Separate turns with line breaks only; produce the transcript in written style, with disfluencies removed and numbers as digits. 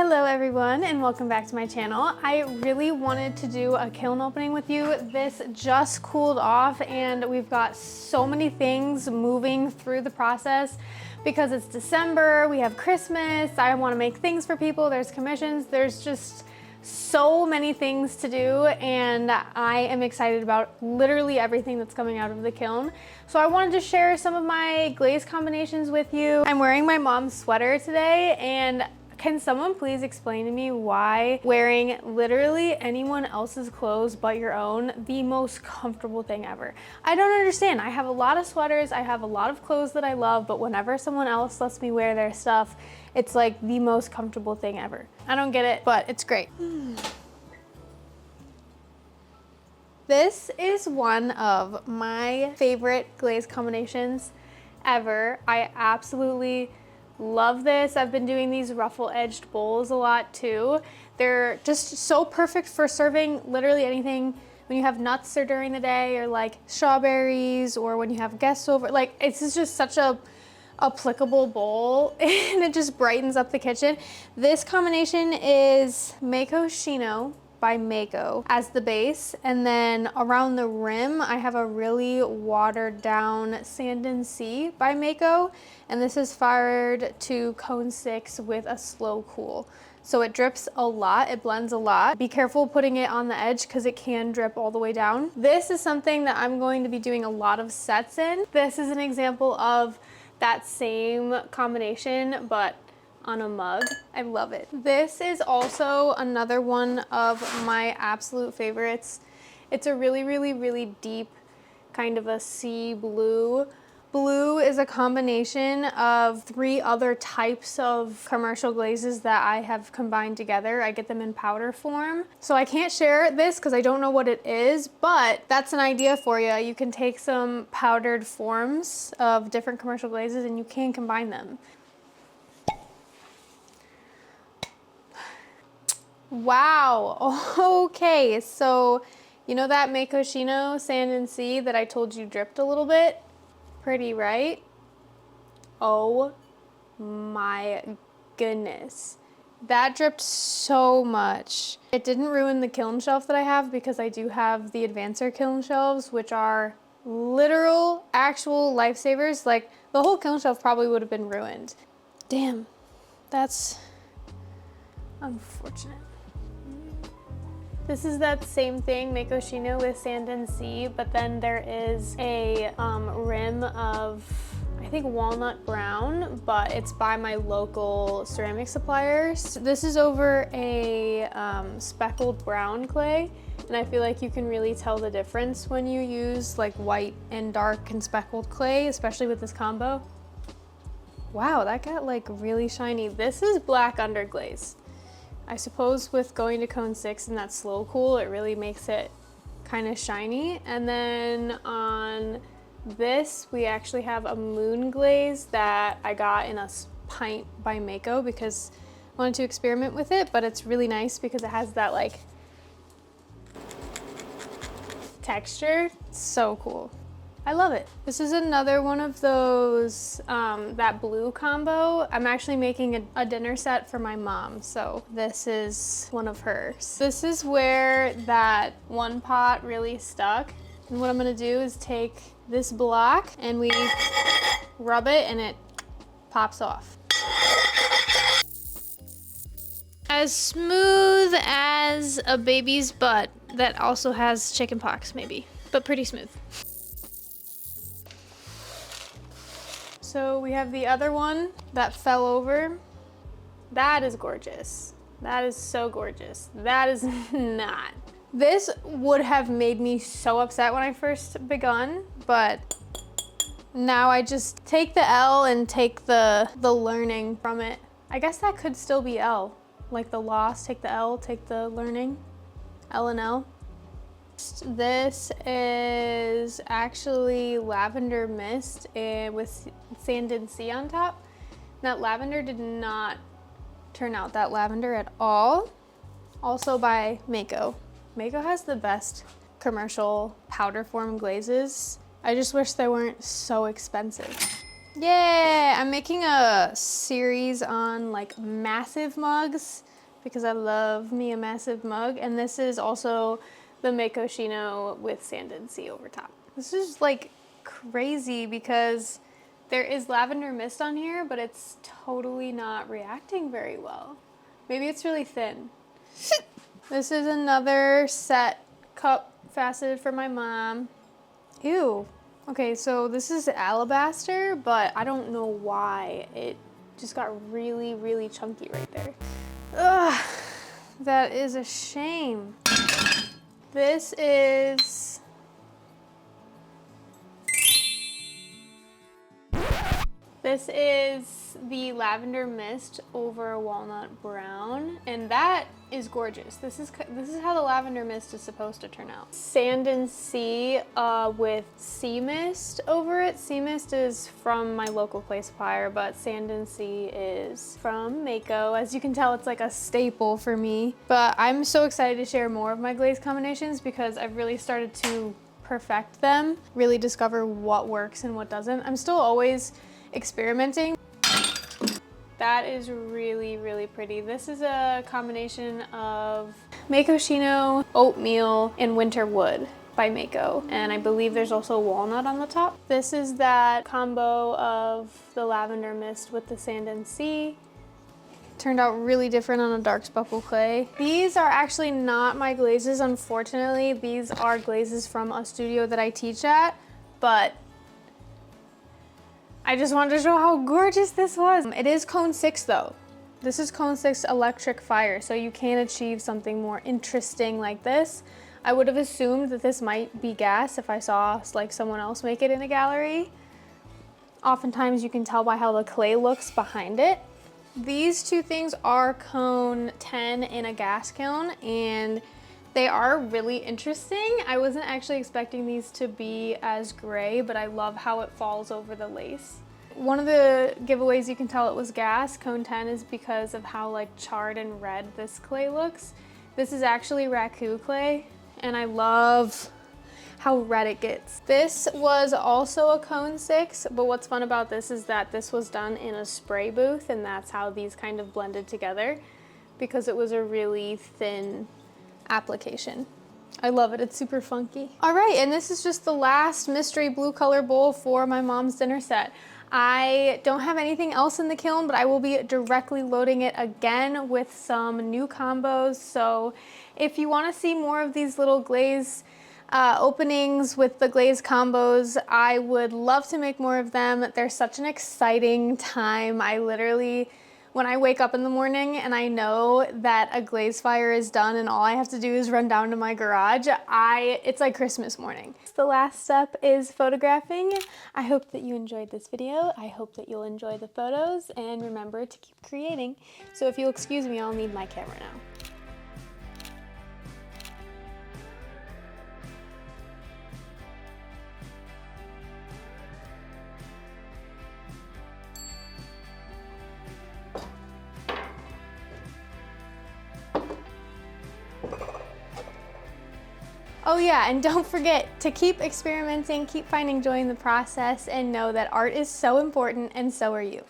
Hello everyone and welcome back to my channel. I really wanted to do a kiln opening with you. This just cooled off and we've got so many things moving through the process because it's December, we have Christmas, I want to make things for people, there's commissions, there's just so many things to do and I am excited about literally everything that's coming out of the kiln. So I wanted to share some of my glaze combinations with you. I'm wearing my mom's sweater today and can someone please explain to me why wearing literally anyone else's clothes but your own, the most comfortable thing ever? I don't understand. I have a lot of sweaters, I have a lot of clothes that I love, but whenever someone else lets me wear their stuff, it's like the most comfortable thing ever. I don't get it, but it's great. This is one of my favorite glaze combinations ever. I absolutely love this. I've been doing these ruffle edged bowls a lot too. They're just so perfect for serving literally anything when you have nuts or during the day or like strawberries or when you have guests over. Like it's just such a applicable bowl and it just brightens up the kitchen. This combination is Mako Shino by Mako as the base, and then around the rim I have a really watered down Sand and Sea by Mako, and this is fired to cone 6 with a slow cool. So it drips a lot, it blends a lot. Be careful putting it on the edge because it can drip all the way down. This is something that I'm going to be doing a lot of sets in. This is an example of that same combination but on a mug. I love it. This is also another one of my absolute favorites. It's a really deep kind of a sea blue. Blue is a combination of 3 other types of commercial glazes that I have combined together. I get them in powder form. So I can't share this because I don't know what it is, but that's an idea for you. You can take some powdered forms of different commercial glazes and you can combine them. Wow, okay, so you know that Mako Shino Sand and Sea that I told you dripped a little bit? Pretty, right? Oh my goodness. That dripped so much. It didn't ruin the kiln shelf that I have because I do have the Advancer kiln shelves, which are literal, actual lifesavers. Like the whole kiln shelf probably would have been ruined. Damn, that's unfortunate. This is that same thing, Mako Shino with Sand and Sea, but then there is a rim of, I think, walnut brown, but it's by my local ceramic suppliers. This is over a speckled brown clay, and I feel like you can really tell the difference when you use like white and dark and speckled clay, especially with this combo. Wow, that got like really shiny. This is black underglaze. I suppose with going to cone 6 and that slow cool, it really makes it kind of shiny. And then on this, we actually have a moon glaze that I got in a pint by Mako because I wanted to experiment with it, but it's really nice because it has that like texture. It's so cool. I love it. This is another one of those, that blue combo. I'm actually making a dinner set for my mom, so this is one of hers. This is where that one pot really stuck. And what I'm gonna do is take this block and we rub it and it pops off. As smooth as a baby's butt that also has chicken pox maybe, but pretty smooth. So we have the other one that fell over. That is gorgeous. That is so gorgeous. That is not. This would have made me so upset when I first begun, but now I just take the L and take the learning from it. I guess that could still be L, like the loss, take the L, take the learning, L and L. This is actually lavender mist with Sand and Sea on top. That lavender did not turn out that lavender at all. Also by Mako. Mako has the best commercial powder form glazes. I just wish they weren't so expensive. Yeah, I'm making a series on like massive mugs because I love me a massive mug. And this is also the Makoshino with Sand and Sea over top. This is like crazy because there is lavender mist on here, but it's totally not reacting very well. Maybe it's really thin. This is another set cup faceted for my mom. Ew. Okay, so this is alabaster, but I don't know why. It just got really, really chunky right there. Ugh, that is a shame. This is... This is the lavender mist over walnut brown, and that is gorgeous. This is how the lavender mist is supposed to turn out. Sand and Sea with sea mist over it. Sea mist is from my local clay supplier, but Sand and Sea is from Mako. As you can tell, it's like a staple for me. But I'm so excited to share more of my glaze combinations because I've really started to perfect them, really discover what works and what doesn't. I'm still always experimenting. That is really, really pretty. This is a combination of Makoshino, oatmeal, and winter wood by Mako. And I believe there's also walnut on the top. This is that combo of the lavender mist with the Sand and Sea. Turned out really different on a dark speckle clay. These are actually not my glazes, unfortunately. These are glazes from a studio that I teach at, but I just wanted to show how gorgeous this was. It is cone 6 though. This is cone 6 electric fire, so you can achieve something more interesting like this. I would have assumed that this might be gas if I saw like someone else make it in a gallery. Oftentimes you can tell by how the clay looks behind it. These two things are cone 10 in a gas kiln, and they are really interesting. I wasn't actually expecting these to be as gray, but I love how it falls over the lace. One of the giveaways you can tell it was gas, cone 10, is because of how like charred and red this clay looks. This is actually raku clay, and I love how red it gets. This was also a cone 6, but what's fun about this is that this was done in a spray booth, and that's how these kind of blended together because it was a really thin application. I love it, it's super funky. All right, and this is just the last mystery blue color bowl for my mom's dinner set. I don't have anything else in the kiln, but I will be directly loading it again with some new combos. So if you want to see more of these little glaze openings with the glaze combos, I would love to make more of them. They're such an exciting time. I literally, when I wake up in the morning and I know that a glaze fire is done and all I have to do is run down to my garage, it's like Christmas morning. The last step is photographing. I hope that you enjoyed this video. I hope that you'll enjoy the photos, and remember to keep creating. So if you'll excuse me, I'll need my camera now. Oh yeah, and don't forget to keep experimenting, keep finding joy in the process, and know that art is so important, and so are you.